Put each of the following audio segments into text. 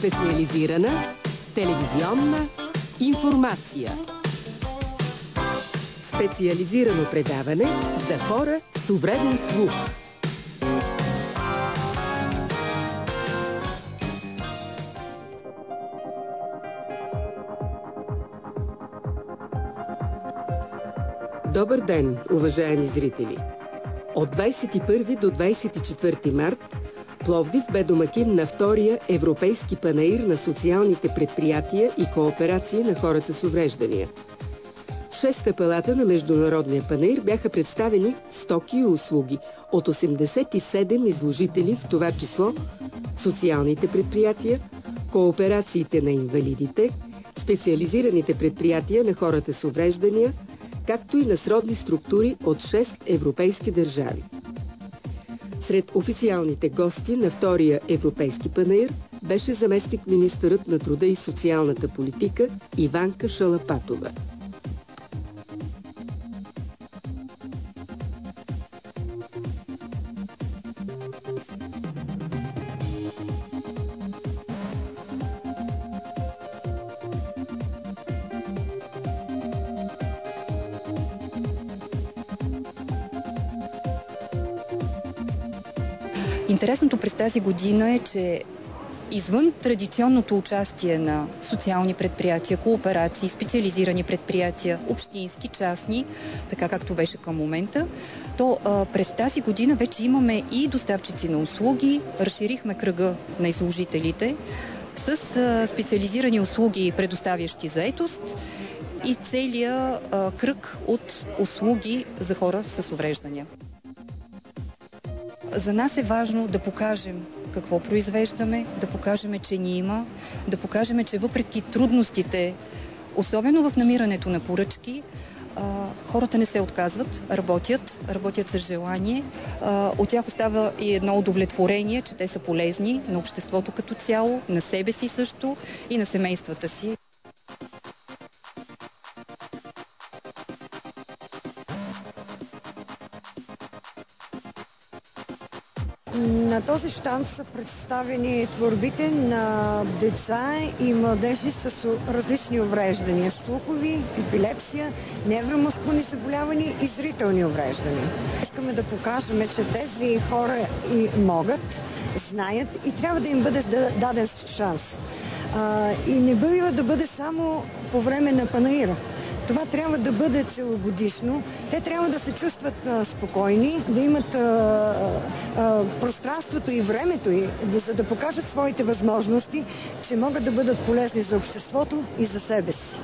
Специализирана телевизионна информация. Специализирано предаване за хора с увреден слух. Добър ден, уважаеми зрители! От 21 до 24 март Пловдив бе домакин на втория Европейски панаир на социалните предприятия и кооперации на хората с увреждания. В шеста палата на Международния панаир бяха представени стоки и услуги от 87 изложители, в това число социалните предприятия, кооперациите на инвалидите, специализираните предприятия на хората с увреждания, както и на сродни структури от 6 европейски държави. Сред официалните гости на втория Европейски панаир беше заместник-министърът на труда и социалната политика Иванка Шалапатова. Интересното през тази година е, че извън традиционното участие на социални предприятия, кооперации, специализирани предприятия, общински, частни, така както беше към момента, то през тази година вече имаме и доставчици на услуги, разширихме кръга на изложителите с специализирани услуги, предоставящи заетост и целия кръг от услуги за хора с увреждания. За нас е важно да покажем какво произвеждаме, да покажем, че ни има, да покажем, че въпреки трудностите, особено в намирането на поръчки, хората не се отказват, работят с желание. От тях остава и едно удовлетворение, че те са полезни на обществото като цяло, на себе си също и на семействата си. На този щанд са представени творбите на деца и младежи с различни увреждания. Слухови, епилепсия, невромускулни заболявания и зрителни увреждания. Искаме да покажем, че тези хора и могат, знаят и трябва да им бъде даден шанс. И не бива да бъде само по време на панаира. Това трябва да бъде целогодишно. Те трябва да се чувстват спокойни, да имат пространството и времето, за да покажат своите възможности, че могат да бъдат полезни за обществото и за себе си.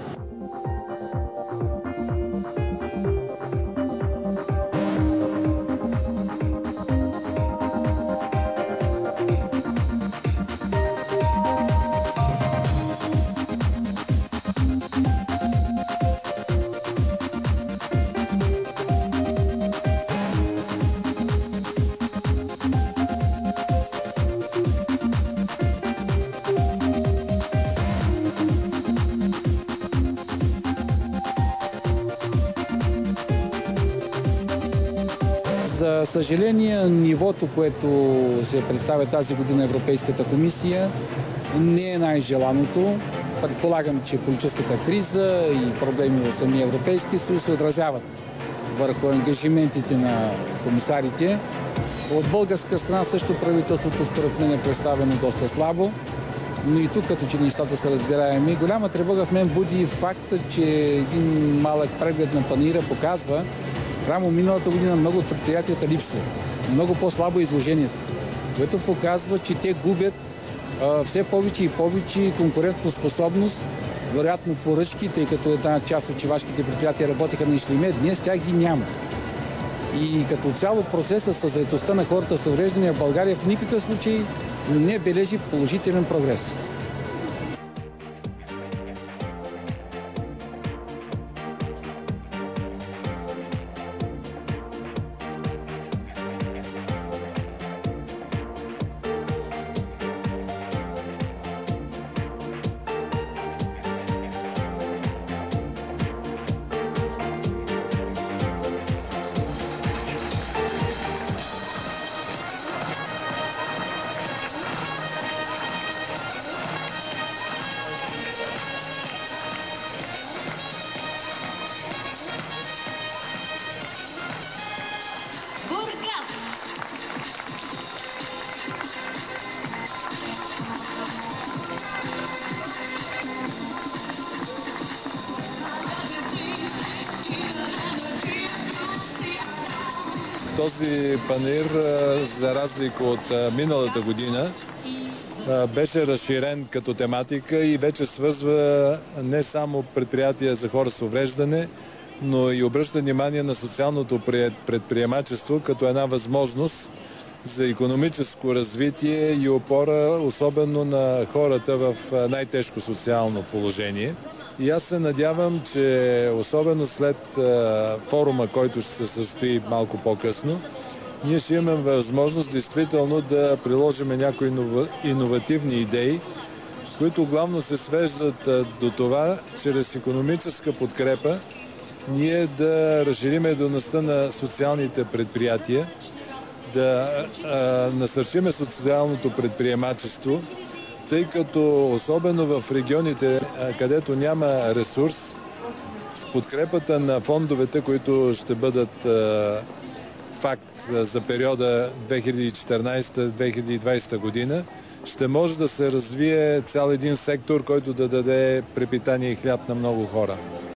За съжаление, нивото, което се представя тази година Европейската комисия, не е най-желаното. Предполагам, че политическата криза и проблеми в самия Европейски съюз се отразяват върху ангажиментите на комисарите. От българска страна също правителството според мен е представено доста слабо, но и тук като че нещата са разбираеми. Голяма тревога в мен буди факта, че един малък преглед на панаира показва, прямо миналата година много от предприятията липсват. Много по-слабо изложението, което показва, че те губят все повече и повече конкурентоспособност, вероятно поръчки, тъй като една част от чевашките предприятия работеха на ишлеме, днес тях ги няма. И като цяло процесът със заетостта на хората с увреждания в България в никакъв случай не бележи положителен прогрес. този панаир, за разлика от миналата година, беше разширен като тематика и вече свързва не само предприятия за хора с увреждане, но и обръща внимание на социалното предприемачество като една възможност за икономическо развитие и опора, особено на хората в най-тежко социално положение. И аз се надявам, че особено след форума, който ще се състои малко по-късно, ние ще имаме възможност действително да приложим някои иновативни идеи, които главно се свеждат до това, чрез икономическа подкрепа, ние да разшириме дейността на социалните предприятия, да насърчиме социалното предприемачество, тъй като особено в регионите, където няма ресурс, с подкрепата на фондовете, които ще бъдат факт за периода 2014-2020 година, ще може да се развие цял един сектор, който да даде препитание и хляб на много хора.